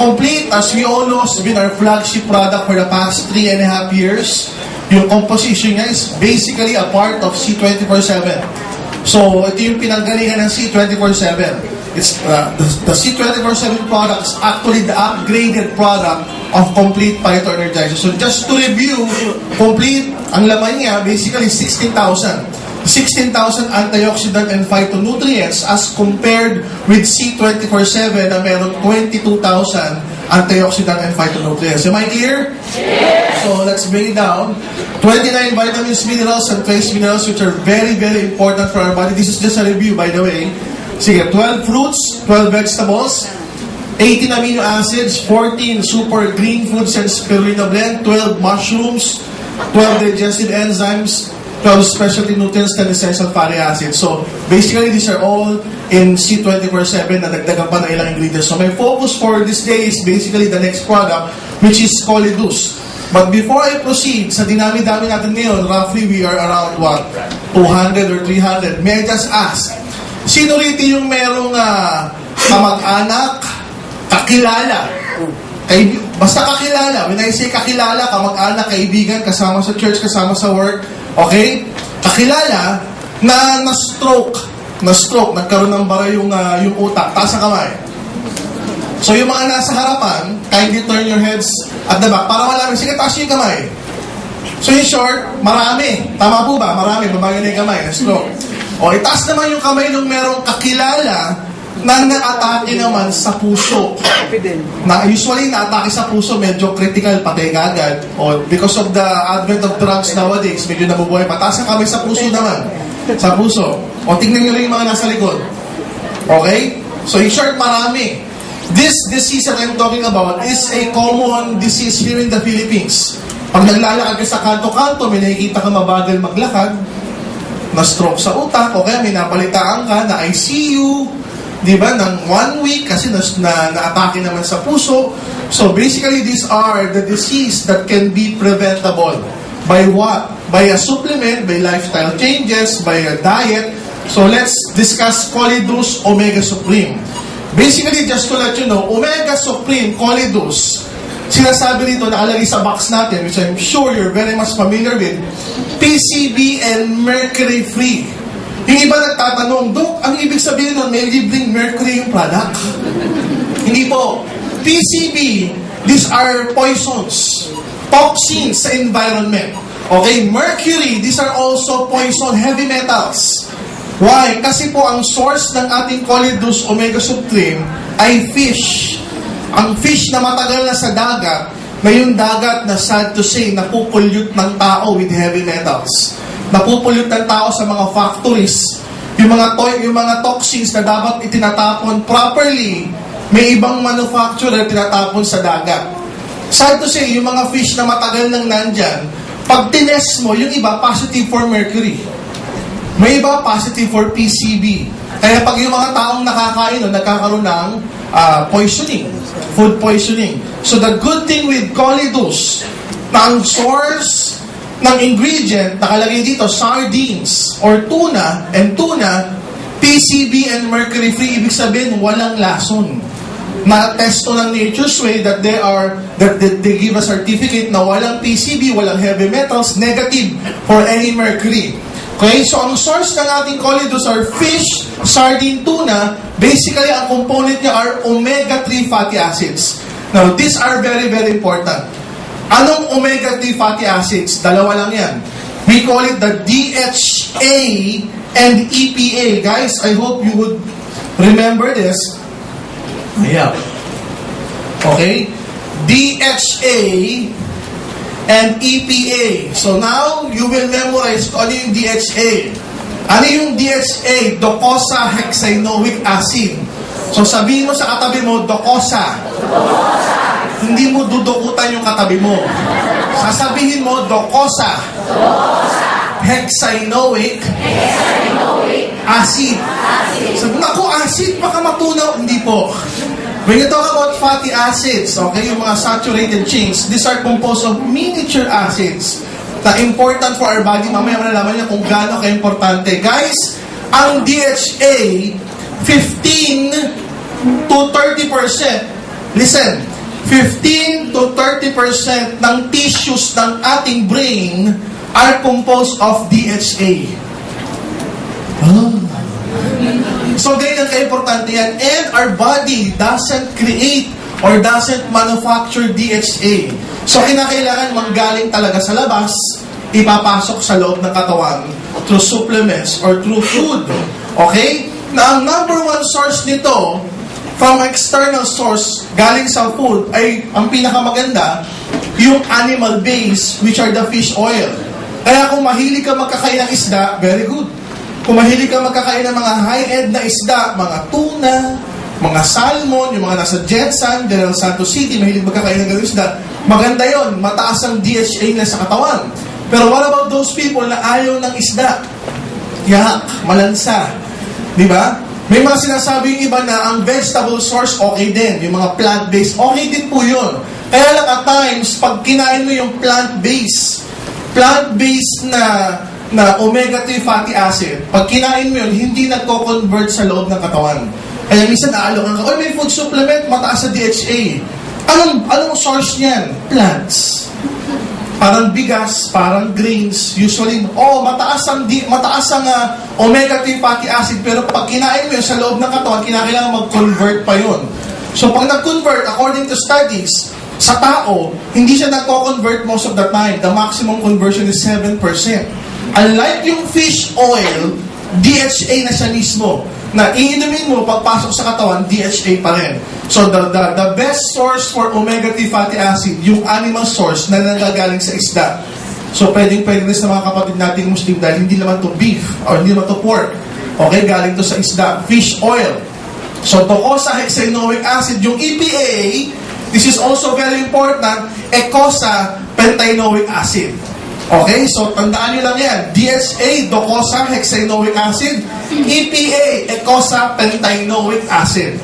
Complete, as we all know, has been our flagship product for the past 3.5 years. Yung composition niya is basically a part of C24/7. So, ito yung pinanggalingan ng C24/7. It's the C24/7 product is actually the upgraded product of Complete Phyto Energizer. So, just to review, Complete, ang laman niya, basically 16,000 antioxidant and phytonutrients as compared with C24/7 na meron 22,000 antioxidant and phytonutrients. Am I clear? Yes. So let's bring it down. 29 vitamins, minerals, and trace minerals which are very, very important for our body. This is just a review, by the way. Sige, 12 fruits, 12 vegetables, 18 amino acids, 14 super green foods and spirulina blend, 12 mushrooms, 12 digestive enzymes, 12 specialty nutrients and essential fatty acids. So, basically, these are all in C24/7 na dagdagan pa ng ilang ingredients. So, my focus for this day is basically the next product, which is Colidus. But before I proceed, sa dinami-dami natin ngayon, roughly we are around, 200 or 300. May I just ask, sino rito yung merong kamag-anak, kakilala? Basta kakilala. When I say kakilala, kamag-anak, kaibigan, kasama sa church, kasama sa work, okay? Kakilala na na-stroke, nagkaroon ng bara yung utak, taas ang kamay. So yung mga nasa harapan, kindly turn your heads at the back para malaman, sige, taas yung kamay. So in short, marami. Tama po ba? Marami, babago na yung kamay, na-stroke. O, itaas naman yung kamay nung merong kakilala na na-atake naman sa puso. Na usually na-atake sa puso, medyo critical, patay agad. O because of the advent of drugs nowadays, medyo nabubuhay pa. Taas ang kamay sa puso naman. Sa puso. O tingnan nyo rin yung mga nasa likod. Okay? So in short, marami. This disease that I'm talking about is a common disease here in the Philippines. Pag naglalakad ka sa kanto-kanto, may nakikita ka mabagal maglakad, na-stroke sa utak, o kaya may napalitaan ka na ICU, di ba, ng 1 week kasi na-atake naman sa puso. So basically, these are the disease that can be preventable. By what? By a supplement, by lifestyle changes, by a diet. So let's discuss Colidus Omega Supreme. Basically, just to let you know, Omega Supreme, Colidus, sinasabi dito, nakalagay sa box natin, which I'm sure you're very much familiar with, PCB and mercury-free. Yung iba nagtatanong, Dok, ang ibig sabihin nun, may libreng mercury yung product? Hindi po. PCB, these are poisons, toxins sa environment. Okay, mercury, these are also poison, heavy metals. Why? Kasi po ang source ng ating Colidus Omega Supreme ay fish. Ang fish na matagal na sa dagat, na yung dagat na sad to say, napupulyut ng tao with heavy metals. Napupulyut ng tao sa mga factories. Yung mga toxins na dapat itinatapon properly, may ibang manufacturer tinatapon sa dagat. Sad to say, yung mga fish na matagal nang nandyan, pag tinest mo, yung iba positive for mercury. May iba positive for PCB. Kaya pag yung mga taong nakakain, nagkakaroon ng poisoning, food poisoning. So the good thing with Colidus, na ang source ng ingredient, nakalagay dito, sardines or tuna, and tuna, PCB and mercury-free, ibig sabihin, walang lason. Na-testo ng Nature's Way that they give a certificate na walang PCB, walang heavy metals, negative for any mercury. Okay, so ang source ng ating Colidus are fish, sardine, tuna. Basically, ang component niya are omega-3 fatty acids. Now, these are very, very important. Anong omega-3 fatty acids? Dalawa lang yan. We call it the DHA and EPA. Guys, I hope you would remember this. Yeah. Okay? DHA and EPA. So now, you will memorize ano yung DHA. Ano yung DHA? Docosahexaenoic acid. So sabihin mo sa katabi mo, docosa. Hindi mo dudukutan yung katabi mo. Sasabihin mo, docosa. Hexaenoic acid. Sabi mo, naku, acid, baka matunaw. Hindi po. When you talk about fatty acids, okay, yung mga saturated chains, these are composed of miniature acids na important for our body. Mamaya malalaman niya kung gaano ka-importante. Guys, ang DHA, 15 to 30%. Listen, 15 to 30% ng tissues ng ating brain are composed of DHA. So, ganyan ka-importante yan. And our body doesn't create or doesn't manufacture DHA. So, kinakailangan manggaling talaga sa labas, ipapasok sa loob ng katawan through supplements or through food. Okay? Na ang number one source nito, from external source, galing sa food, ay ang pinakamaganda, yung animal base, which are the fish oil. Kaya kung mahilig ka magkakain ng isda, very good. Kung mahilig ka magkakain ng mga high-end na isda, mga tuna, mga salmon, yung mga nasa Jetson, General Santos City, mahilig magkakain ng ganung isda, maganda yon, mataas ang DHA na sa katawan. Pero what about those people na ayaw ng isda? Yak, malansa. Di ba? May mga sinasabi yung iba na ang vegetable source okay din. Yung mga plant-based, okay din po yun. Kaya lang at times, pag kinain mo yung plant-based na omega-3 fatty acid, pag kinain mo yun, hindi nagko-convert sa loob ng katawan. Kaya minsan naalokan ka, may food supplement, mataas sa DHA. Anong source niyan? Plants. Parang bigas, parang grains, usually, mataas ang omega-3 fatty acid, pero pag kinain mo yun sa loob ng katawan, kinakailangan mag-convert pa yun. So pag nag-convert, according to studies, sa tao, hindi siya nagko-convert most of the time. The maximum conversion is 7%. Unlike yung fish oil, DHA na siya mismo. Na iinumin mo, pagpasok sa katawan, DHA pa rin. So, the best source for omega-3 fatty acid, yung animal source na nanggagaling sa isda. So, pwedeng rin sa mga kapatid nating Muslim dahil hindi naman to beef or hindi naman to pork. Okay, galing to sa isda. Fish oil. So, docosahexaenoic acid, yung EPA, this is also very important, eicosapentaenoic acid. Okay, so tandaan nyo lang yan. DHA, docosahexaenoic acid. EPA, eicosapentaenoic acid.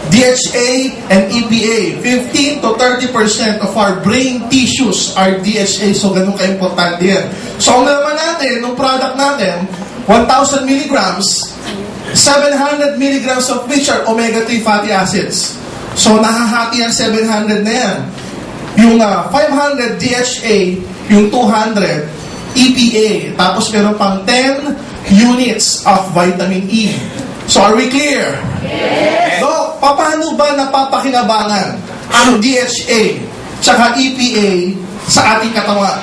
DHA and EPA, 15 to 30% of our brain tissues are DHA. So, ganun ka-importante yan. So, ang naman natin, ng product natin, 1,000 milligrams, 700 milligrams of which are omega-3 fatty acids. So, nahahati ang 700 na yan. Yung 500 DHA, yung 200 EPA, tapos meron pang 10 units of vitamin E. So, are we clear? Yes! So, paano ba napapakinabangan ang DHA tsaka EPA sa ating katawan?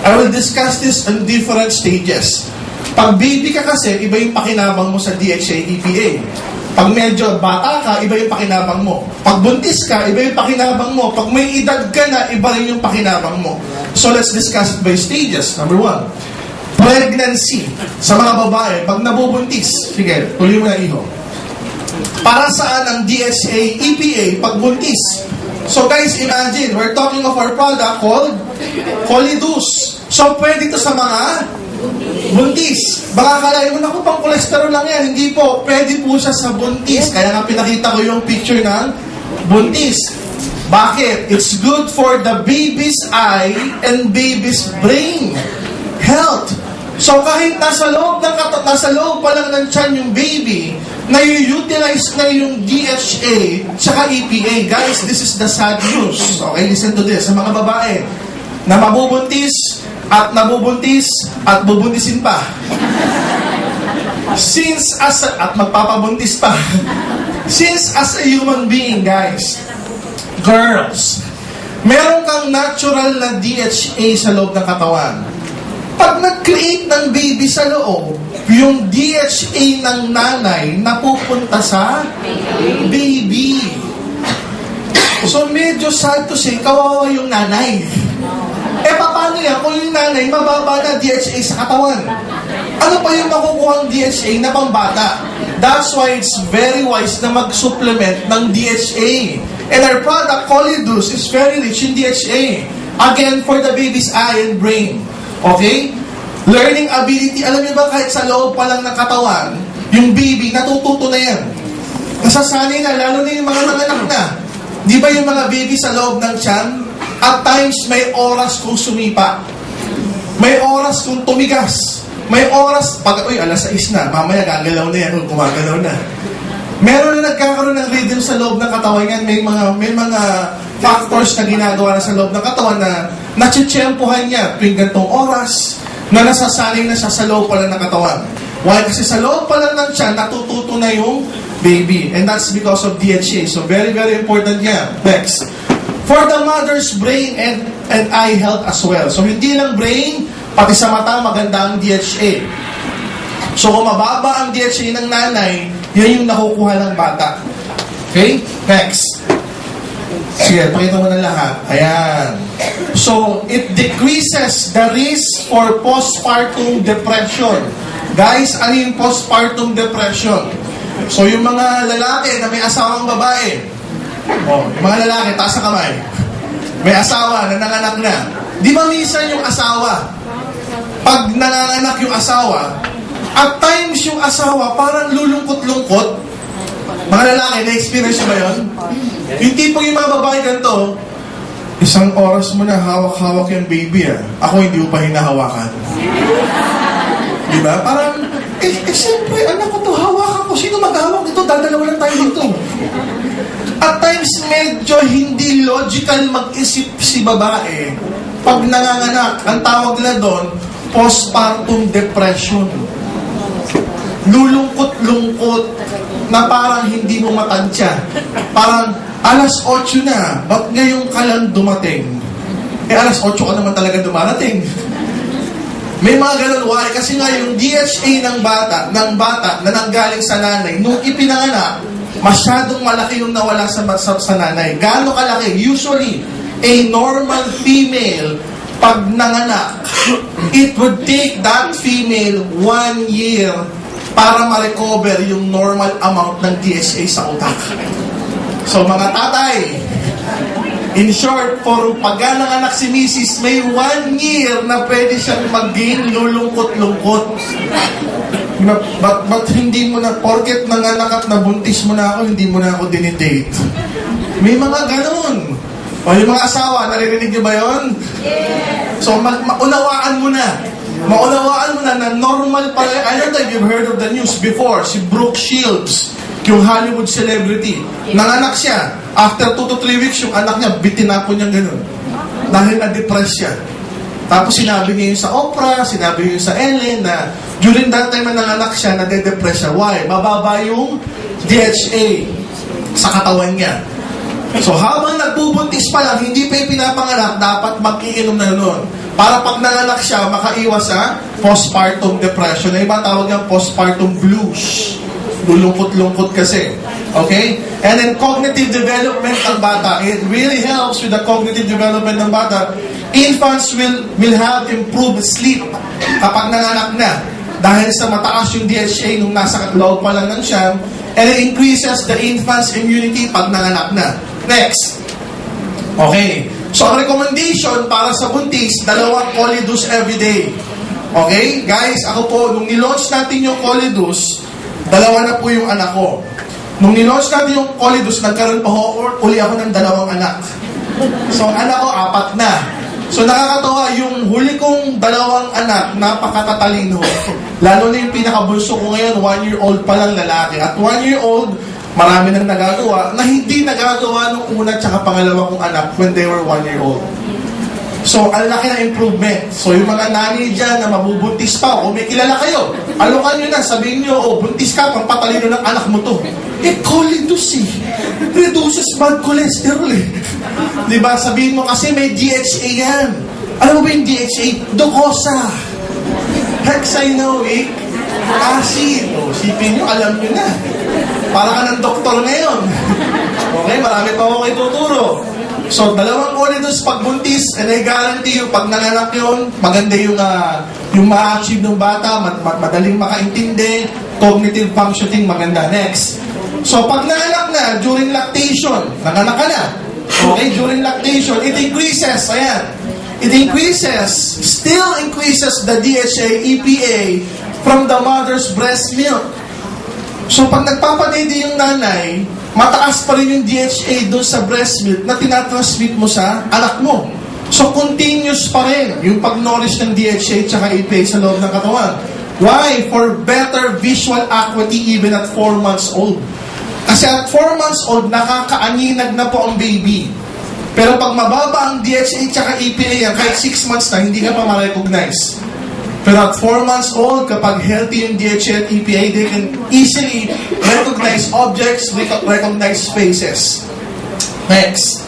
I will discuss this in different stages. Pag baby ka kasi, iba yung pakinabang mo sa DHA, EPA. Pag medyo bata ka, iba yung pakinabang mo. Pag buntis ka, iba yung pakinabang mo. Pag may edad ka na, iba rin yung pakinabang mo. So let's discuss it by stages. Number 1, pregnancy. Sa mga babae, pag nabubuntis, sige, tuloy mo na iho. Para saan ang DHA, EPA, pag buntis? So guys, imagine, we're talking of our product called Colidus. So pwede ito sa mga buntis. Baka kalahin mo, naku, pang cholesterol lang yan. Hindi po, pwede po siya sa buntis. Kaya nga pinakita ko yung picture ng buntis. Bakit? It's good for the baby's eye and baby's brain health. So kahit nasa loob pa lang ng tiyan yung baby, na-utilize na yung DHA tsaka EPA. Guys, this is the sad news. Okay, listen to this. Sa mga babae na mabubuntis at bubuntisin pa. At magpapabuntis pa. Since as a human being, guys, girls, meron kang natural na DHA sa loob ng katawan. Pag nag-create ng baby sa loob, yung DHA ng nanay napupunta sa baby. So medyo sad to say, kawawa yung nanay. Paano yan kung yung nanay mababa na DHA sa katawan? Ano pa yung makukuhang DHA na pambata? That's why it's very wise na mag-supplement ng DHA. And our product, Colidus, is very rich in DHA. Again, for the baby's eye and brain. Okay? Learning ability. Alam niyo ba, kahit sa loob pa lang ng katawan, yung baby, natututo na yan. Nasasanay na, lalo na yung mga nanganak na. Di ba yung mga baby sa loob ng tiyan? At times, may oras kung sumipa. May oras kung tumigas. May oras, alas 6 na, mamaya gagalaw na yan, gumagalaw na. Meron na nagkakaroon ng rhythm sa loob ng katawan yan. May mga factors na ginagawa na sa loob ng katawan na natsitsyempohan niya tuwing gantong oras na nasasanay na siya sa loob pala ng katawan. Why? Kasi sa loob pala ng tiyan, natututo na yung baby. And that's because of DHA. So very, very important yan. Next. For the mother's brain and eye health as well. So hindi lang brain, pati sa mata maganda ang DHA. So kung mababa ang DHA ng nanay, yan yung nakukuha ng bata. Okay? Next. Sige, pakita mo na lahat. Ayan. So, it decreases the risk for postpartum depression. Guys, ano yung postpartum depression? So, yung mga lalaki na may asawang babae, yung mga lalaki, taas sa kamay, may asawa na nanganak na. Di ba minsan yung asawa, pag nanganak yung asawa, at times yung asawa parang lulungkot-lungkot. Mga lalaki, na-experience ba yun? Yung tipong yung mga babae ganito, isang oras mo na hawak-hawak yung baby Ako hindi mo pa hinahawakan. Diba? Parang, siyempre, anak ko to, hawakan ko. Sino maghawak nito? Dadalawa lang tayo dito. At times, medyo hindi logical mag-isip si babae. Pag nanganganak, ang tawag nila doon, postpartum depression. Lulungkot-lungkot na parang hindi mo matansya. Parang, alas 8 na, ba't ngayon ka lang dumating? Alas 8 ka naman talaga dumarating. May mga ganun, why? Kasi nga yung DHA ng bata na nanggaling sa nanay, nung ipinanganak, masyadong malaki yung nawala sa nanay. Gaano kalaki? Usually, a normal female, pag nanganak, it would take that female 1 year para ma-recover yung normal amount ng DHA sa utak. So mga tatay, in short, for pag nanganak si Mrs., may 1 year na pwede siyang mag-gain lulungkot-lungkot. But hindi mo na, porket nanganak at nabuntis mo na ako, hindi mo na ako dinidate. May mga ganun. O yung mga asawa, naririnig niyo ba yun? Yes. So maunawaan mo na. Maunawaan mo na normal pala. I don't know if you've heard of the news before. Si Brooke Shields, yung Hollywood celebrity. Nanganak siya. After 2 to 3 weeks, yung anak niya, bitinapon niya ganun. Dahil na-depress siya. Tapos sinabi niya yun sa Oprah, sinabi niya yun sa Ellen na during that time na nanganak siya, nade-depress siya. Why? Mababa yung DHA sa katawan niya. So habang nagbubuntis pa lang, hindi pa yung pinapanganak, dapat mag-iinom na nun. Para pag nanganak siya, makaiwas sa postpartum depression. Na iba tawag yung postpartum blues. Lulungkot-lungkot kasi. Okay? And then cognitive development ng bata. It really helps with the cognitive development ng bata. Infants will have improved sleep kapag nanganak na. Dahil sa mataas yung DHA nung nasa loob pa lang ng siyam. And it increases the infant's immunity pag nanganak na. Next. Okay. So, ang recommendation para sa buntis, 2 Colidus everyday. Okay? Guys, ako po, nung nilaunch natin yung Colidus, 2 na po yung anak ko. Nung nilaunch natin yung Colidus, nagkaroon pa uli ako ng 2 anak. So, anak ko, 4 na. So, nakakatawa, yung huli kong 2 anak, napakatatalino. Lalo na yung pinakabulso ko ngayon, 1-year-old pa lang lalaki. At 1-year-old, marami nang nagagawa na hindi nagagawa nung una tsaka pangalawa kong anak when they were 1-year-old. So, ang laki na improvement. So, yung mga nanay dyan na mabubuntis pa, o may kilala kayo, alokan nyo na, sabihin nyo, oh, buntis ka, pampatalino ng anak mo to. Colidus reduces bad cholesterol Diba? Sabihin mo kasi may DHA yan. Alam mo ba yung DHA? Docosa. Hexanoic acid. O, sipin nyo, alam nyo na. Para ka ng doktor ngayon. Okay, marami pa ako kayo tuturo. So, 2 Colidus pagbuntis, and I guarantee you, pag nanganak yun, maganda yung ma-achieve ng bata, madaling makaintindi, cognitive functioning, maganda. Next. So, pag nanganak na, during lactation, nanganak ka na. Okay, during lactation, it increases, ayan, it increases, still increases the DHA, EPA, from the mother's breast milk. So, pag nagpapadede yung nanay, mataas pa rin yung DHA doon sa breast milk na tinatransmit mo sa anak mo. So, continuous pa rin yung pag-nourish ng DHA tsaka EPA sa loob ng katawan. Why? For better visual acuity even at 4 months old. Kasi at 4 months old, nakakaaninag na po ang baby. Pero pag mababa ang DHA tsaka EPA yan, kahit 6 months na, hindi ka pa ma-recognize. Pero at 4 months old, kapag healthy yung DHA at EPA, they can easily recognize objects, recognize faces. Next.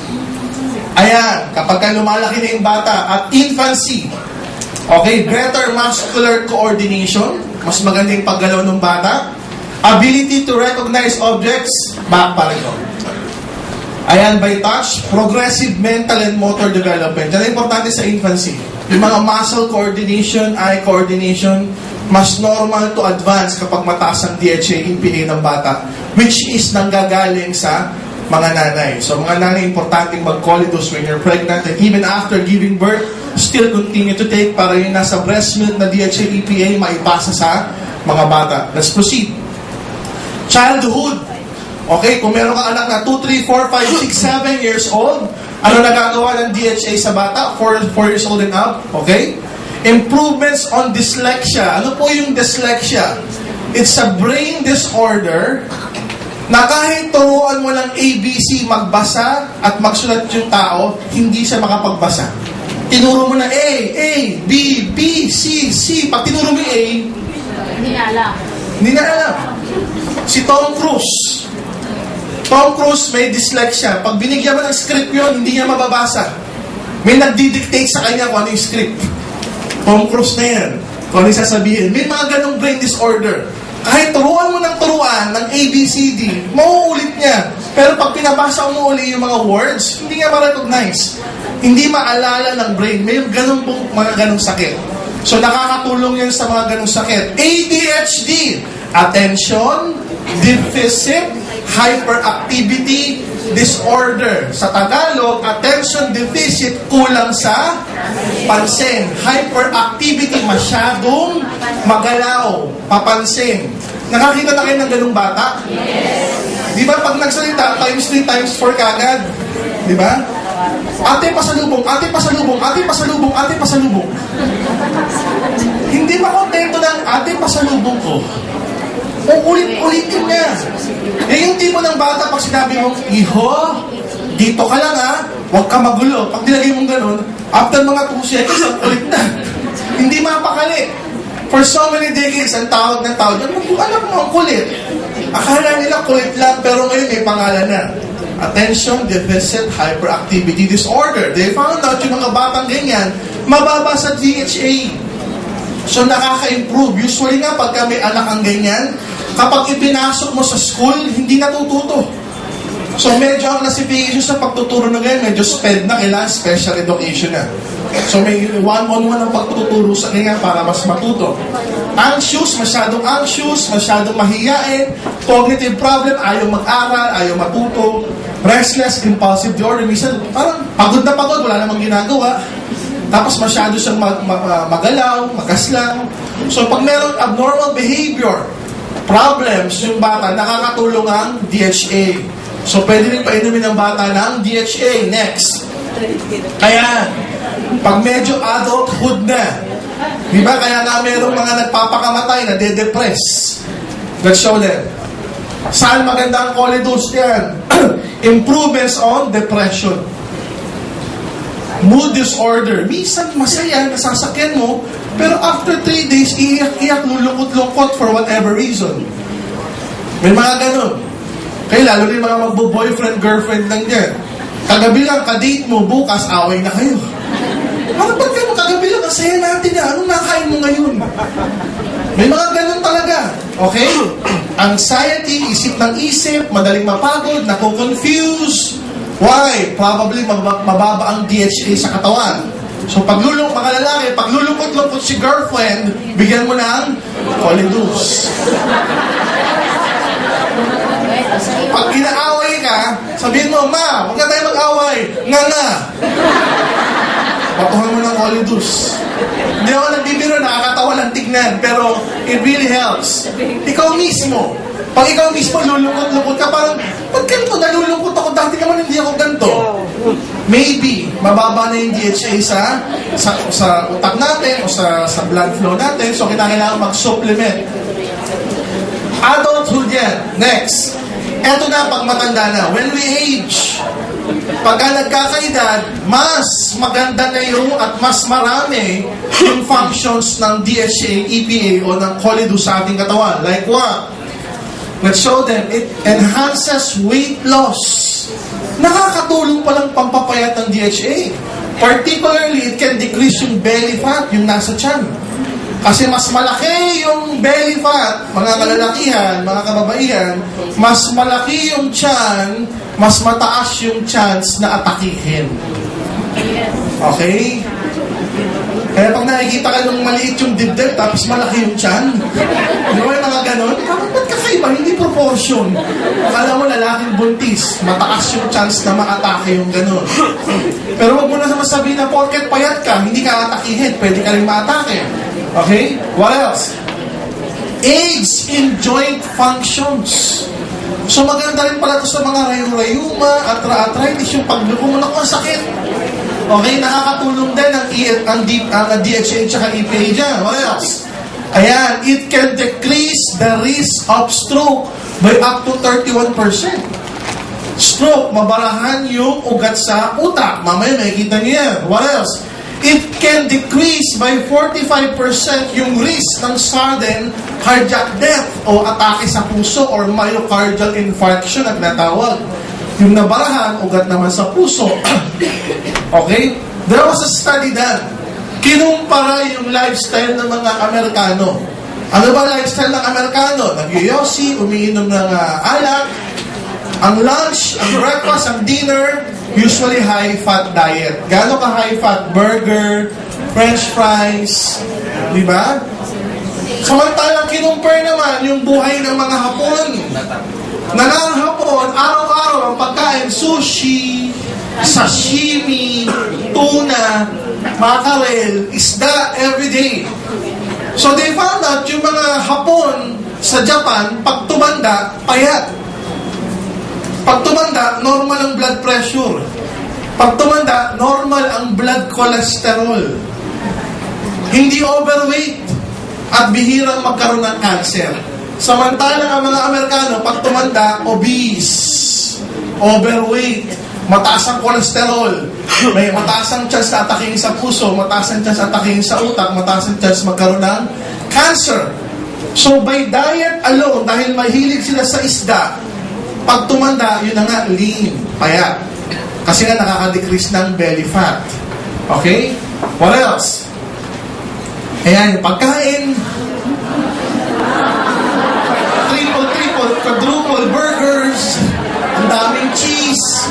Ayan, kapag ka lumalaki na yung bata at infancy, okay, better muscular coordination, mas maganda yung paggalaw ng bata. Ability to recognize objects, back pa rin yun. Ayan, by touch, progressive mental and motor development. Yan ang importante sa infancy. Yung mga muscle coordination, eye coordination, mas normal to advance kapag mataas ang DHA, EPA ng bata, which is nanggagaling sa mga nanay. So mga nanay, importanteng mag-colidus when you're pregnant and even after giving birth, still continue to take para yung nasa breast milk na DHA, EPA maipasa sa mga bata. Let's proceed. Childhood. Okay, kung meron kang anak na 2, 3, 4, 5, 6, 7 years old, ano nagagawa ng DHA sa bata? 4 years old and up. Okay? Improvements on dyslexia. Ano po yung dyslexia? It's a brain disorder na kahit turuan mo ng ABC magbasa at magsulat yung tao, hindi siya makapagbasa. Tinuro mo na A, B, B, C, C. Pag tinuro mo yung A, Hindi na alam. hindi na alam. Si Tom Cruise. Tom Cruise may dyslexia. Pag binigyan mo ng script yun, hindi niya mababasa. May nagdidictate sa kanya kung ano yung script. Tom Cruise na yan. Kung ano yung sasabihin. May mga ganong brain disorder. Kahit turuan mo ng turuan ng ABCD, mauulit niya. Pero pag pinabasa mo uli yung mga words, hindi niya ma-recognize. Hindi maalala ng brain. May mga ganong sakit. So nakakatulong yan sa mga ganong sakit. ADHD, Attention Deficit Hyperactivity Disorder. Sa Tagalog, attention deficit, kulang sa pansin. Hyperactivity, masyadong magalaw, papansin. Nakakita na kayo ng ganung bata? Yes. Di ba pag nagsalita, times 3, times 4 kagad? Di ba? Ate pasalubong, ate pasalubong, ate pasalubong, ate pasalubong. Hindi ba kontento ng ate pasalubong ko? Uulit-ulitin niya. Yung tipo ng bata, pag sinabi mong, Iho, dito ka lang ha, huwag ka magulo. Pag nilagay mong ganun, after mga 2 seconds, ang ulit na. Hindi mapakali. For so many decades, ang tawag ng tawag, anak mo, ang kulit. Akala nila kulit lang, pero ngayon may pangalan na. Attention Deficit Hyperactivity Disorder. They found out yung mga batang ganyan, mababa sa DHA. So nakaka-improve. Usually nga, pagka may anak ang ganyan, kapag ipinasok mo sa school, hindi natututo. So medyo ang classification sa pagtuturo na ganyan, medyo SPED na, kailangan special education na. So may one-on-one ang pagtuturo sa kanya para mas matuto. Anxious, masyadong mahiyain, cognitive problem, ayaw mag-aral, ayaw matuto, restless, impulsive disorder, minsan parang pagod na pagod, wala namang ginagawa. Tapos masyado siyang magalaw, magaslang. So pag meron abnormal behavior, problems yung bata, nakakatulong ang DHA. So pwede rin painumin ng bata ng DHA. Next. Kaya, pag medyo adulthood na, di ba kaya nga merong mga nagpapakamatay na de-depress. Let's show them. Saan maganda ang colidus yan? Improvements on depression. Mood disorder. Minsan masaya, nasasakyan mo, pero after 3 days, iiyak-iyak, lulungkot-lungkot for whatever reason. May mga ganun. Kaya lalo rin mga magbo-boyfriend, girlfriend lang dyan. Kagabi lang, kadate mo, bukas, away na kayo. Ano ba't kayo kagabi lang, ang saya natin na, anong nakain mo ngayon? May mga ganun talaga. Okay? Anxiety, isip ng isip, madaling mapagod, nako-confuse. Why? Probably mababa ang DHA sa katawan. So mga lalaki, paglulungkot-lungkot si girlfriend, bigyan mo ng colidus. Pag inaaway ka, sabihin mo, Ma, huwag na tayo mag-away. Nga. Patuhan mo ng colidus. Hindi ako nagbibiro, nakakatawa lang tignan, pero it really helps. Ikaw mismo, pag ikaw mismo lulungkot-lungkot ka, parang, ba't ganito, nalulungkot ako, dati naman hindi ako ganito. Maybe, mababa na yung DHA sa utak natin o sa blood flow natin, so kailangan mag-supplement. Adulthood yan. Next. Eto na, pag matanda na. When we age, Pagka nagkakaedad, mas maganda na yung at mas marami yung functions ng DHA, EPA o ng Colidu sa ating katawan. Like what? Let's show them. It enhances weight loss. Nakakatulong palang pampapayat ng DHA. Particularly, it can decrease yung belly fat, yung nasa tiyan. Kasi mas malaki yung belly fat, mga kalalakihan, mga kababaihan, mas malaki yung tiyan, mas mataas yung chance na atakihin. Okay? Kaya pag nakikita ka nung maliit yung dibdib, tapos malaki yung tiyan, di ba yung mga ganon? Parang ba't kakaiba? Hindi proportion. Akala mo lalaking buntis, mataas yung chance na maatake yung ganon. Pero wag mo na masabihin na porket payat ka, hindi ka atakihin, pwede ka rin maatake. Okay? What else? Aids in joint functions. So maganda rin pala ito sa mga rayuma, arthritis, yung pagluko mo na kung sakit. Okay, nakakatulong din ang DHA at EPA dyan. What else? Ayan, it can decrease the risk of stroke by up to 31%. Stroke, mabarahan yung ugat sa utak. Mamaya makikita niyo yan. What else? It can decrease by 45% yung risk ng sudden cardiac death o atake sa puso or myocardial infarction at natawag. Yung nabarahan, ugat naman sa puso. Okay? There was a study done. Kinumpara yung lifestyle ng mga Amerikano. Ano ba lifestyle ng Amerikano? Nagyoyosi, umiinom ng alak. Ang lunch, ang breakfast, ang dinner, usually high-fat diet. Gaano ka high-fat? Burger, french fries, di ba? Samantalang kinumpare naman yung buhay ng mga Hapon. Na ng Hapon, araw-araw ang pagkain, sushi, sashimi, tuna, mackerel, isda, everyday. So they found out yung mga Hapon sa Japan, pag tumanda, payat. Pag tumanda, normal ang blood pressure. Pag tumanda, normal ang blood cholesterol. Hindi overweight at bihirang magkaroon ng cancer. Samantalang ang mga Amerikano, pag tumanda, obese, overweight, mataas ang cholesterol, may mataas ang chance na ataking sa puso, mataas ang chance na ataking sa utak, mataas ang chance magkaroon ng cancer. So by diet alone, dahil mahilig sila sa isda, pag tumanda, yun na nga, lean, payat. Kasi nga nakaka-decrease ng belly fat. Okay? What else? Ayan, yung pagkain. Triple, quadruple burgers. Ang daming cheese.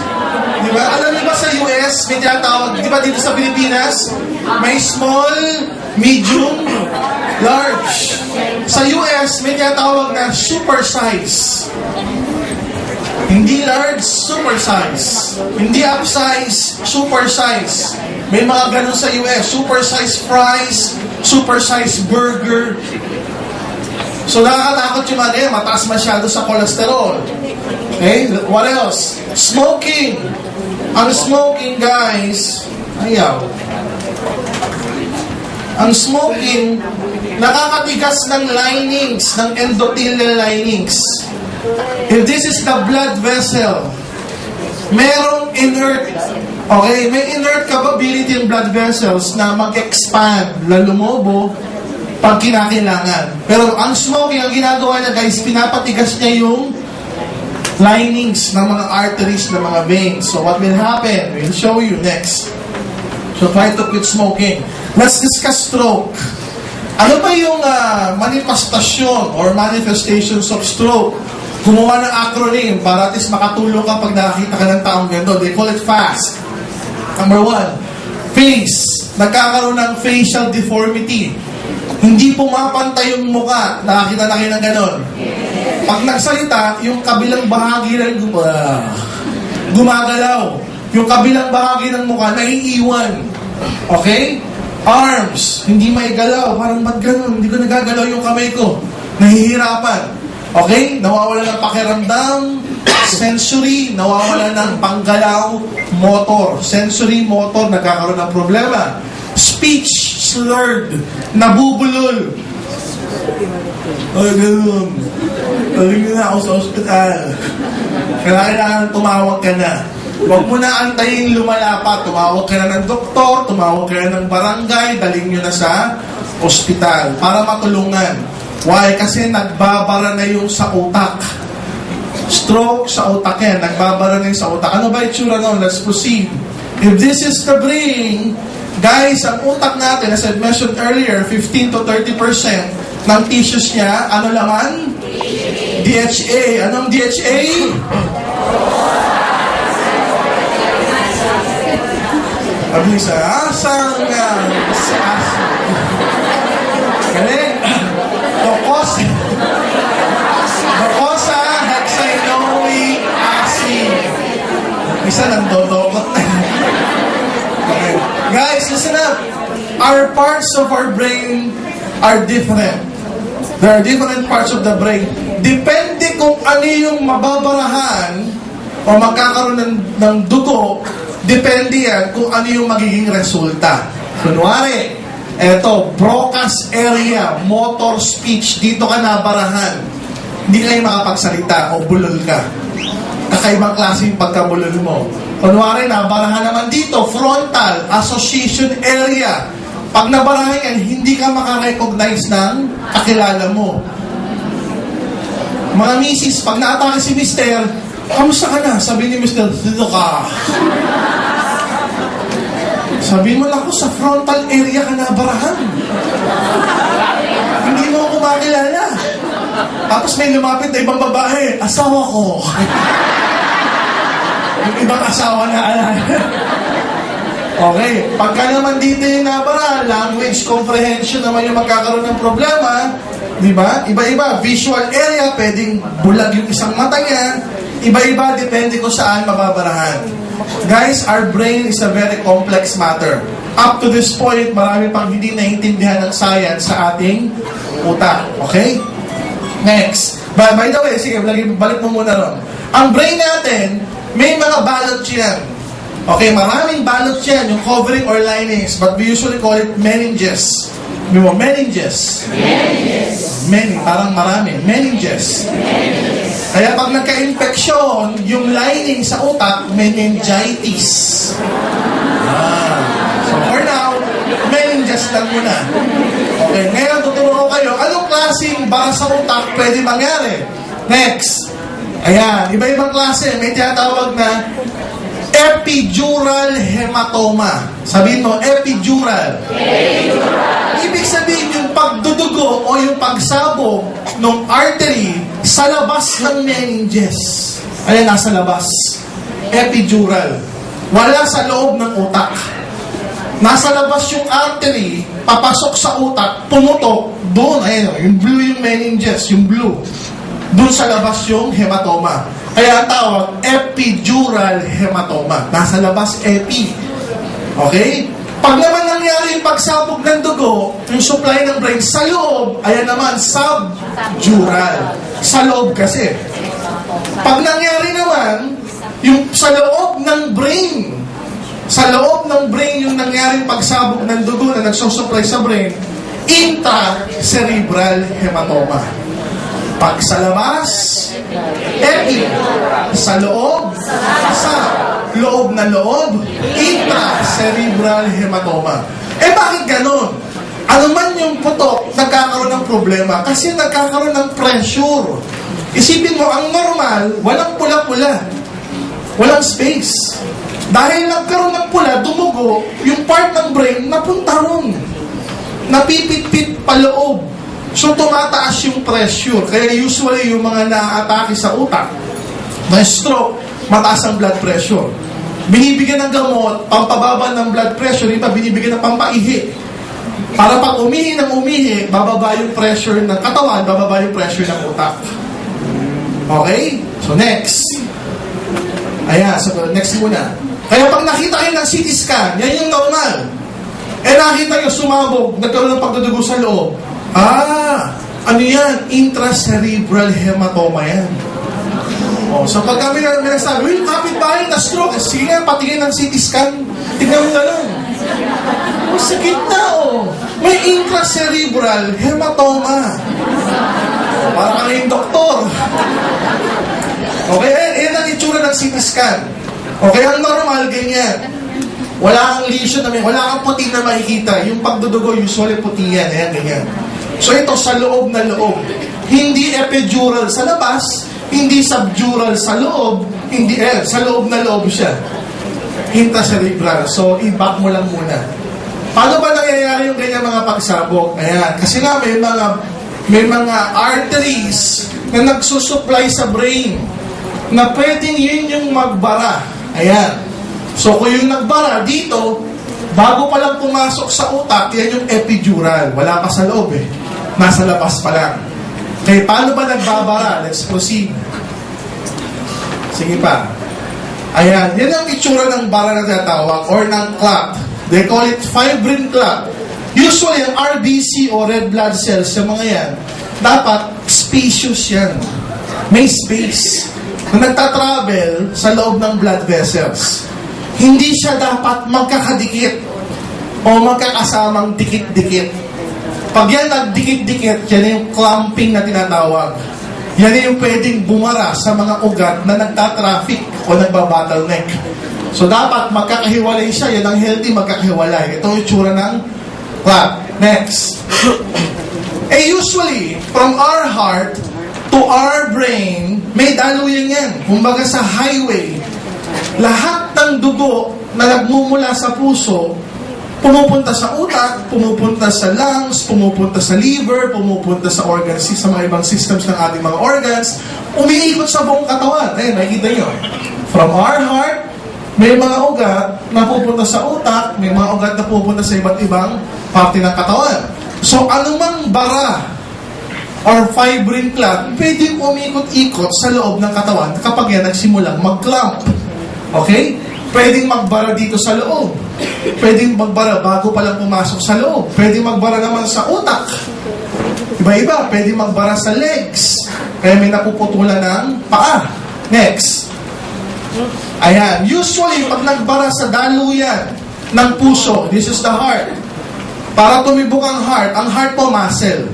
Di ba? Alam niyo ba sa US, may tinatawag, di ba dito sa Pilipinas, may small, medium, large. Sa US, may tinatawag na super size. Hindi large, super size. Hindi upsize, super size. May mga ganun sa US. Super size fries, super size burger. So nakakatakot yung mga yan. Mataas masyado sa cholesterol. Okay? What else? Smoking. Ang smoking, guys, ayaw. Ang smoking, nakakatigas ng linings, ng endothelial linings. If this is the blood vessel, merong inert, okay, may inert capability yung blood vessels na mag-expand, lalumobo, pag kinakailangan. Pero ang smoking, ang ginagawa niya, guys, pinapatigas niya yung linings ng mga arteries, ng mga veins. So what will happen? We'll show you next. So try to quit smoking. Let's discuss stroke. Ano ba yung manifestasyon or manifestations of stroke? Gumawa ng acronym para at least makatulong ka pag nakakita ka ng taong ganito. They call it FAST. Number 1, face. Nagkakaroon ng facial deformity. Hindi pumapantay yung muka. Nakakita na kayo ng ganon. Pag nagsalita, yung kabilang bahagi ng gumagalaw. Yung kabilang bahagi ng muka, naiiwan. Okay? Arms. Hindi maigalaw. Parang ba't ganon? Hindi ko nagagalaw yung kamay ko. Nahihirapan. Okay? Nawawala ng pakiramdam, sensory, nawawala ng panggalaw, motor. Sensory, motor, nagkakaroon ng problema. Speech, slurred, nabubulol. Ay, ganun. Taling na ako sa ospital. Kailangan tumawag ka na. Huwag mo na antayin lumala pa. Tumawag ka na ng doktor, tumawag ka na ng barangay, daling nyo na sa ospital para matulungan. Why? Kasi nagbabara na yung sa utak. Stroke sa utak yan. Nagbabara na yung sa utak. Ano ba itsura nun? Let's proceed. If this is the brain, guys, ang utak natin, as I mentioned earlier, 15 to 30% ng tissues niya, ano laman? DHA. Anong DHA? Abli sa asang sa asang. Galing. Docosa hexanoic acid. Isa ng dodokot. Okay. Guys, listen up. Our parts of our brain are different. There are different parts of the brain. Depende kung ano yung mababarahan o magkakaroon ng dugo, depende yan kung ano yung magiging resulta. Kunwari, eto, Broca's area, motor speech, dito ka nabarahan. Hindi kayo makapagsalita o bulol ka. Kakaibang klase yung pagkabulol mo. Kunwari, nabarahan naman dito, frontal, association area. Pag nabarahan yan, hindi ka makarecognize ng kakilala mo. Mga misis, pag naatake si mister, kamusta ka na? Sabi ni mister, dito ka. Sabi mo lang ko, sa frontal area ka nabarahan. Hindi mo ako makilala. Tapos may lumapit na ibang babae, asawa ko. Yung ibang asawa na alala. Okay, pagka naman dito yung nabara, language comprehension naman yung magkakaroon ng problema, di ba? Iba-iba, visual area, pwedeng bulag yung isang mata niya, iba-iba, depende kung saan mababarahan. Guys, our brain is a very complex matter. Up to this point, marami pang hindi naiintindihan ng science sa ating utak. Okay? Next. By the way, sige, balik mo muna ron. Ang brain natin, may mga balot yan. Okay, maraming balot yan, yung covering or linings, but we usually call it meninges. Meninges. Parang marami. Meninges. Kaya pag nagka-infeksyon, yung lining sa utak, meningitis. So for now, meninges lang muna. Okay, ngayon tuturo ko kayo, anong klaseng bara sa utak pwede mangyari? Next. Ayan, iba-ibang klase. May tinatawag na epidural hematoma. Sabihin mo, epidural. Ibig sabihin yung pagdudugo o yung pagsabog ng artery sa labas ng meninges. Ayan, nasa labas. Epidural. Wala sa loob ng utak. Nasa labas yung artery, papasok sa utak, pumutok, doon, ayan, yung blue yung meninges, yung blue. Doon sa labas yung hematoma. Kaya ang tawag, epidural hematoma. Nasa labas, epi. Okay? Pag naman nangyari yung pagsabog ng dugo, yung supply ng brain sa loob, ayan naman, subdural. Sa loob kasi. Pag nangyari naman, yung sa loob ng brain, yung nangyaring pagsabog ng dugo na nagsusupply sa brain, intracerebral hematoma. Pag sa labas, epi. Sa loob, sa loob na loob, intracerebral hematoma. Eh bakit ganun? Ano man yung putok, nagkakaroon ng problema kasi nagkakaroon ng pressure. Isipin mo, ang normal, walang pula-pula. Walang space. Dahil nagkaroon ng pula, dumugo, yung part ng brain napunta ron. Napipit-pit paloob. So, tumataas yung pressure. Kaya usually, yung mga na-atake sa utak, na stroke, mataas ang blood pressure. Binibigyan ng gamot, pampababa ng blood pressure, iba binibigyan ng pampaihi. Para pag umihi ng umihi, bababa yung pressure ng katawan, bababa yung pressure ng utak. Okay? So, next. Ayan, so next muna. Kaya pag nakita kayo ng CT scan, yan yung normal. Eh nakita nyo sumabog, nagkaroon ng pagdudugo sa loob. Ano yan? Intracerebral hematoma yan. So pag kami nagsabi, kapit-bahay na stroke, sige nga, patingin ng CT scan, tignan mo na lang. Sa gitna, may intracerebral hematoma. Para kami yung doktor. Okay, yan ang itsura ng CT scan. Okay, ang normal, ganyan. Wala kang lesion na wala kang puti na makikita. Yung pagdudugo, usually puti yan. Ayan, ganyan. So ito, sa loob na loob. Hindi epidural sa labas, hindi subdural sa loob, hindi, sa loob na loob siya. Intracerebral. So, i-back mo lang muna. Paano ba nangyayari yung ganyan mga pagsabog? Ayan. Kasi nga, may mga arteries na nagsusupply sa brain na pwedeng yun yung magbara. Ayan. So, kung yung nagbara dito, bago pa lang pumasok sa utak, yan yung epidural. Wala pa sa loob eh. Nasa labas pa lang. Okay, paano ba nagbabara? Let's proceed. Sige pa. Ayan, yan ang itsura ng bara na tinatawag or ng clot. They call it fibrin clot. Usually, ang RBC o red blood cells, yung mga yan, dapat spacious yan. May space na nagtatravel sa loob ng blood vessels. Hindi siya dapat magkakadikit o magkakasamang dikit-dikit. Pag yan nagdikit-dikit, yan yung clumping na tinatawag. Yan yung pwedeng bumara sa mga ugat na nagtatraffic o nagbabottleneck. So dapat magkakahiwalay siya. Yan ang healthy, magkakahiwalay. Ito yung itsura ng clot. Next. Usually, from our heart to our brain, may daluyan yan. Kumbaga sa highway, lahat ng dugo na nagmumula sa puso, pumupunta sa utak, pumupunta sa lungs, pumupunta sa liver, pumupunta sa organs, sa mga ibang systems ng ating mga organs, umiikot sa buong katawan. Nakikita nyo. From our heart, may mga ugat na pupunta sa utak, may mga ugat na pupunta sa iba't ibang parte ng katawan. So, anumang bara or fibrin clot, pwedeng umikot-ikot sa loob ng katawan kapag yan nagsimulang mag-clump. Okay? Pwedeng magbara dito sa loob. Pwedeng magbara bago pa lang pumasok sa loob. Pwedeng magbara naman sa utak. Iba-iba. Pwedeng magbara sa legs. Kaya may napuputulan ng paa. Next. Ayan. Usually, pag nagbara sa daluyan ng puso, this is the heart. Para tumibok ang heart po muscle.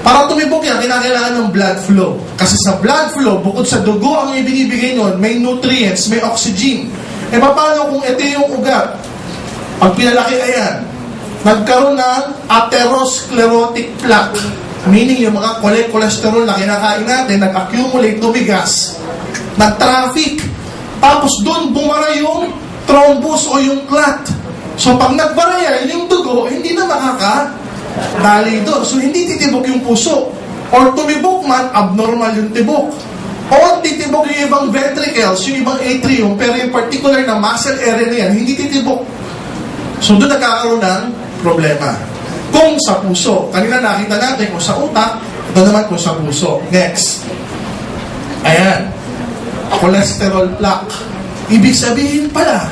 Para tumibok yan, kinakailangan ng blood flow. Kasi sa blood flow, bukod sa dugo ang ibinibigay nun, may nutrients, may oxygen. Paano kung ito yung ugat? Pag pinalaki ayan, nagkaroon ng atherosclerotic plaque. Meaning yung mga cholesterol na kinakain natin, nag-accumulate, tumigas, nag-traffic. Tapos doon bumara yung thrombus o yung clot. So pag nagbara yan, yung dugo, hindi na makakadali doon. So hindi titibok yung puso. Or tumibok man, abnormal yung tibok. O titibok yung ibang ventricles, yung ibang atrium, pero yung particular na muscle area na yan, hindi titibok. So doon nagkakaroon ng problema. Kung sa puso, kanina nakita natin kung sa utak, ito naman kung sa puso. Next. Ayan. Cholesterol plaque. Ibig sabihin pala,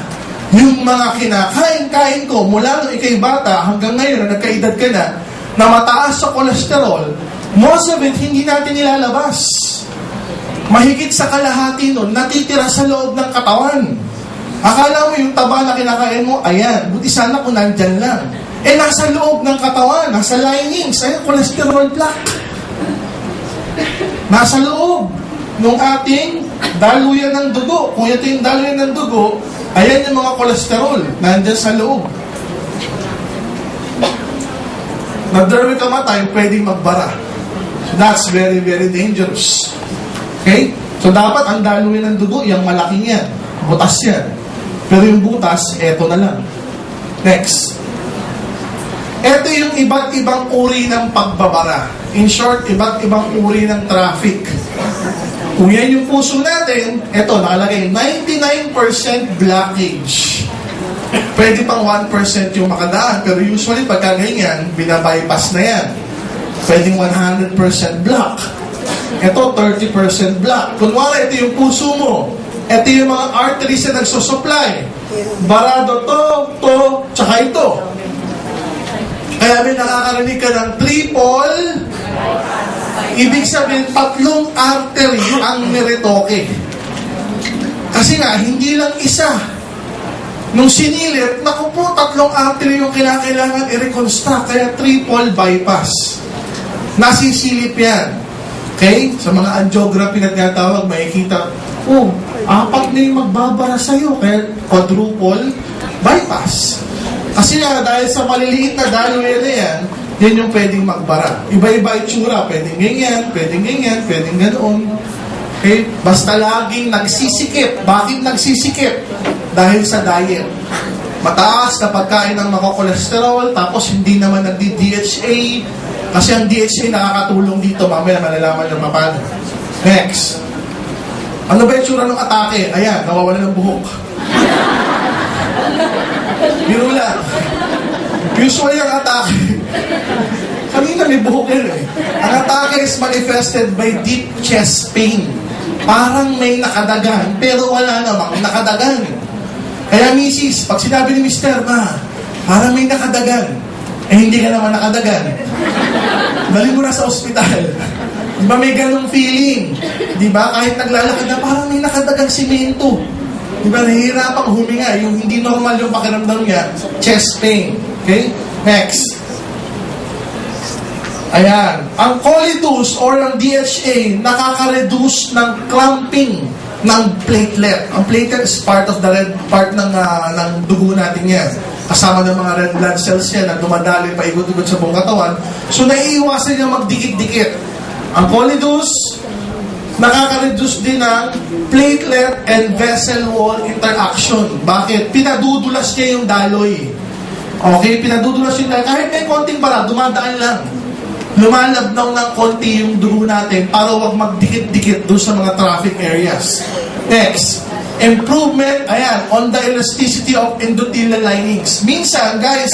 yung mga kinakain-kain ko mula nung ikay bata hanggang ngayon na nagkaedad ka na mataas sa cholesterol, most of it hindi natin nilalabas. Mahigit sa kalahati nun, natitira sa loob ng katawan. Akala mo yung taba na kinakain mo, ayan, buti sana kung nandyan lang. Nasa loob ng katawan, nasa linings, ayan, cholesterol plaque. Nasa loob ng ating daluyan ng dugo. Kung ito yung daluyan ng dugo, ayan yung mga cholesterol, nandyan sa loob. Nag-derby ka matay, pwedeng magbara. So that's very, very dangerous. Okay? So, dapat ang daluyan ng dugo, yung malaking yan. Butas yan. Pero yung butas, eto na lang. Next. Ito yung iba't ibang uri ng pagbabara. In short, iba't ibang uri ng traffic. Kung yan yung puso natin, eto, nakalagay, 99% blockage. Pwede pang 1% yung makadaan. Pero usually, pagka ganyan, binabypass na yan. Pwedeng 100% block. Ito, 30% block. Kunwari, ito yung puso mo. Ito yung mga arteries na nagsusupply. Barado to, tsaka ito. Kaya may nakakarinig ka ng triple. Ibig sabihin, 3 artery ang niretoke. Kasi nga, hindi lang isa. Nung sinilip, naku po, 3 artery yung kinakailangan i-reconstruct. Kaya triple bypass. Nasisilip yan. Okay? Sa mga angiography na tinatawag, makikita, Apat na yung magbabara sa'yo, kaya quadruple bypass. Kasi nga, dahil sa maliliit na daloy na yan, yan yung pwedeng magbara. Iba-iba itsura, pwedeng ganyan, pwedeng ganyan, pwedeng ganoon. Okay? Basta laging nagsisikip. Bakit nagsisikip? Dahil sa diet. Mataas na pagkain ng makokolesterol, tapos hindi naman nagdi-DHA, kasi ang DHA nakakatulong dito, mamaya malalaman ng paano. Next. Ano ba yung tsura ng atake? Ayan, nawawala ng buhok. Biro lang. Usually ang atake, kanina may buhok yun eh. Ang atake is manifested by deep chest pain. Parang may nakadagan, pero wala namang nakadagan. Kaya misis, pag sinabi ni Mr. parang may nakadagan, eh hindi ka naman nakadagan. Dali mo na sa ospital. Di ba may ganong feeling? Di ba? Kahit naglalakad na parang may nakadagang simento. Di ba? Nahihirapang huminga. Yung hindi normal yung pakiramdam niya, chest pain. Okay? Next. Ayan. Ang Colidus or ang DHA nakaka-reduce ng clumping ng platelet. Ang platelet is part of the red part ng dugo natin yan. Kasama ng mga red blood cells yan na dumadali pa ikot-ikot sa buong katawan. So, naiiwasan niya magdikit-dikit. Ang Colidus, nakaka-reduce din ng platelet and vessel wall interaction. Bakit? Pinadudulas niya yung daloy. Okay? Pinadudulas yung daloy. Kahit may konting bara, dumadaan lang. Lumalabnaw ng konti yung dugo natin para wag magdikit-dikit doon sa mga traffic areas. Next. Improvement, ayan, on the elasticity of endothelial linings. Minsan, guys,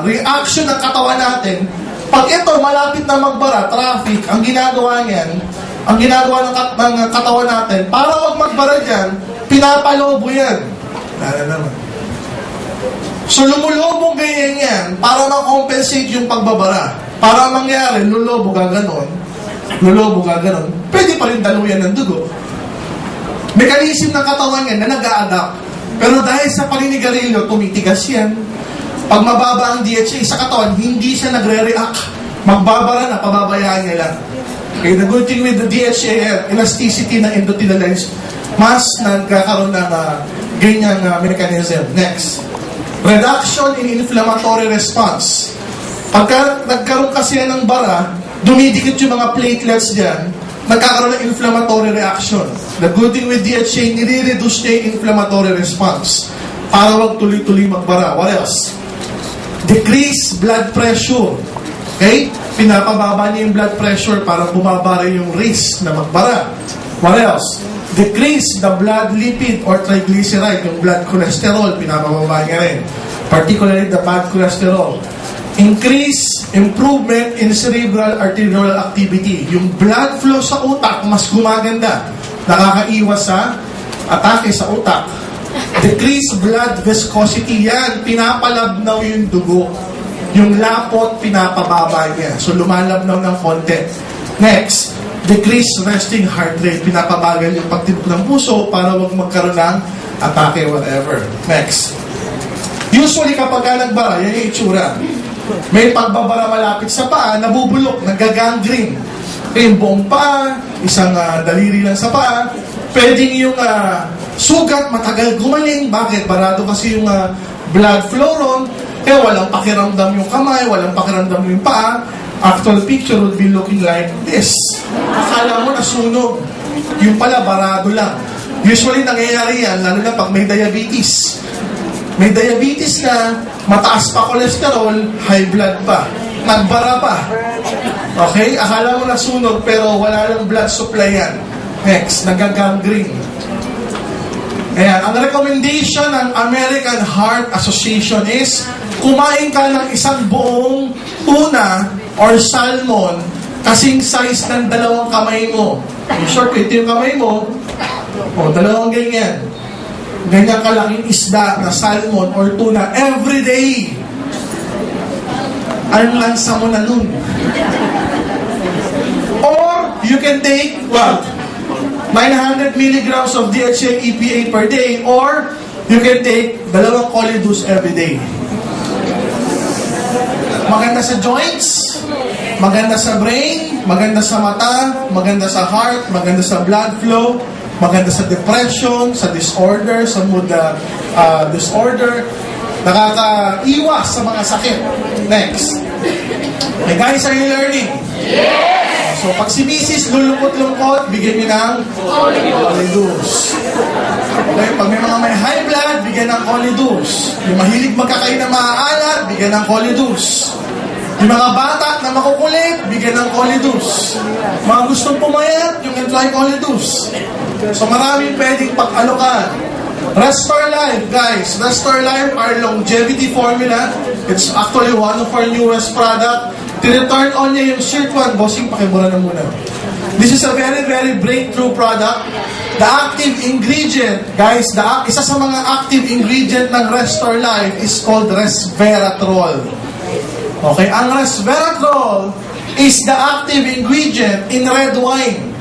reaction ng katawan natin, pag ito, malapit na magbara, traffic, ang ginagawa niyan, ang ginagawa ng katawan natin, para wag magbara dyan, pinapalobo yan. Naman. So, lumulobog ganyan yan, para ma-compensate yung pagbabara. Para mangyari, lulobo ka ganon, pwede pa rin daluyan ng dugo. Mekanism ng katawan yan na nag-a-adapt. Pero dahil sa paninigarilyo, tumitigas yan. Pag mababa ang DHA sa katawan, hindi siya nagre-react. Magbabara na, pababayaan niya lang. Okay, the good thing with the DHA, elasticity ng endothelial lines, mas nagkakaroon ng ganyang mechanism. Next. Reduction in inflammatory response. Pagka nagkaroon kasi yan ng bara, dumidikit yung mga platelets dyan, nagkakaroon ng inflammatory reaction. The good thing with DHA, nire-reduce niya yung inflammatory response para wag tuloy-tuloy magbara. What else? Decrease blood pressure. Okay? Pinapababa niya yung blood pressure para bumaba rin yung risk na magbara. What else? Decrease the blood lipid or triglyceride, yung blood cholesterol, pinapababa niya rin. Particularly the bad cholesterol. Increase improvement in cerebral arterial activity. Yung blood flow sa utak, mas gumaganda. Nakakaiwas sa atake sa utak. Decrease blood viscosity. Yan, pinapalabnaw yung dugo. Yung lapot, pinapababa niya. So, lumalabnaw ng konti. Next, decrease resting heart rate. Pinapabagal yung pagtibok ng puso para wag magkaroon ng atake, whatever. Next. Usually, kapag nagbara, yan yung itsura. May pagbabara malapit sa paa, nabubulok, nagagangrene. Yung buong paa, isang daliri lang sa paa, pwedeng yung sugat matagal gumaling. Bakit? Barado kasi yung blood flow ron. Walang pakiramdam yung kamay, walang pakiramdam yung paa. Actual picture would be looking like this. Akala mo nasunog. Yung pala, barado lang. Usually nangyayari yan, lalo na pag may diabetes. May diabetes na, mataas pa cholesterol, high blood pa. Nagbara pa. Okay? Akala mo nasunog, pero wala lang blood supply yan. Next, nagagangrene. Ayan, ang recommendation ng American Heart Association is, kumain ka ng isang buong tuna or salmon, kasing size ng 2 kamay mo. In short, ito yung kamay mo, dalawang ganyan. Ganyan kalaking isda na salmon or tuna every day. Ang lansa mo na nun. Or, you can take, 900 milligrams of DHA EPA per day, or you can take 2 Colidus every day. Maganda sa joints, maganda sa brain, maganda sa mata, maganda sa heart, maganda sa blood flow, maganda sa depression, sa disorder, sa mood disorder, nakakaiwas sa mga sakit. Next. Okay, guys, are you learning? Yes! So, pag si Mrs. lulungkot-lungkot, bigyan niyo ng Colidus. Okay, pag may high blood, bigyan ng Colidus. Yung mahilig magkakain ng maaalat, bigyan ng Colidus. Yung mga bata na makukulit, bigyan ng Colidus. Mga gustong pumayat, yung try Colidus. So, maraming pwedeng pag-alokan. Restore Life, guys. Restore Life, our longevity formula. It's actually one of our newest product. Tireturn on niya yung Circuit 1. Bossing, pakibura na muna. This is a very, very breakthrough product. The active ingredient, guys, isa sa mga active ingredient ng Restore Life is called resveratrol. Okay, ang resveratrol is the active ingredient in red wine.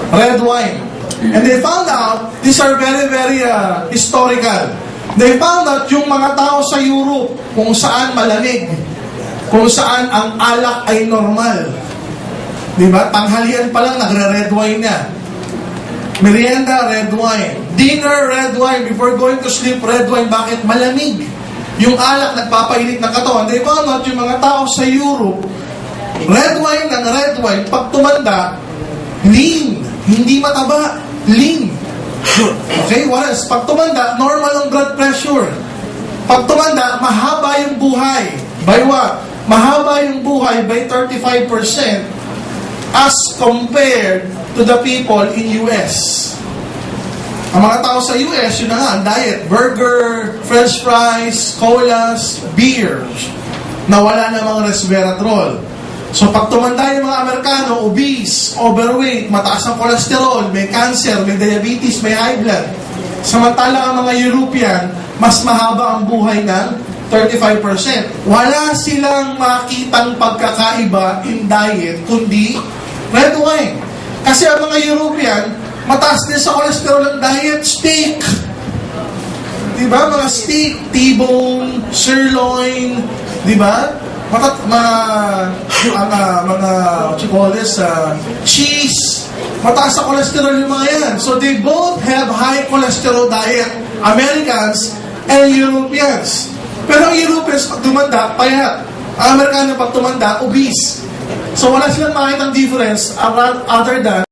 Red wine. And they found out, these are very, very historical. They found out yung mga tao sa Europe, kung saan malamig, kung saan ang alak ay normal. Diba? Tanghalian pa lang, nagre-red wine na. Merienda, red wine. Dinner, red wine. Before going to sleep, red wine. Bakit? Malamig. Yung alak, nagpapainit ng katawan. They found out yung mga tao sa Europe, red wine ng red wine, pag tumanda, lean. Hindi mataba. Lean. Okay, whereas pag tumanda, normal ang blood pressure. Pag tumanda, mahaba yung buhay. By what? Mahaba yung buhay by 35% as compared to the people in US. Ang mga tao sa US, yun na nga, ang diet, burger, french fries, colas, beers, na wala namang resveratrol. So pag tumanda yung mga Amerikano, obese, overweight, mataas ang cholesterol, may cancer, may diabetes, may high blood. Samantala ang mga European, mas mahaba ang buhay ng 35%. Wala silang makitang pagkakaiba in diet, kundi red wine. Kasi ang mga European, mataas din sa cholesterol ng diet, steak. Diba? Mga steak, T-bone, sirloin, diba? Cheese, mataas sa cholesterol yung mga yan. So they both have high cholesterol diet, Americans and Europeans. Pero ang Europeans, pag tumanda, payat. Ang Amerikano, pag tumanda, obese. So wala silang makitang difference other than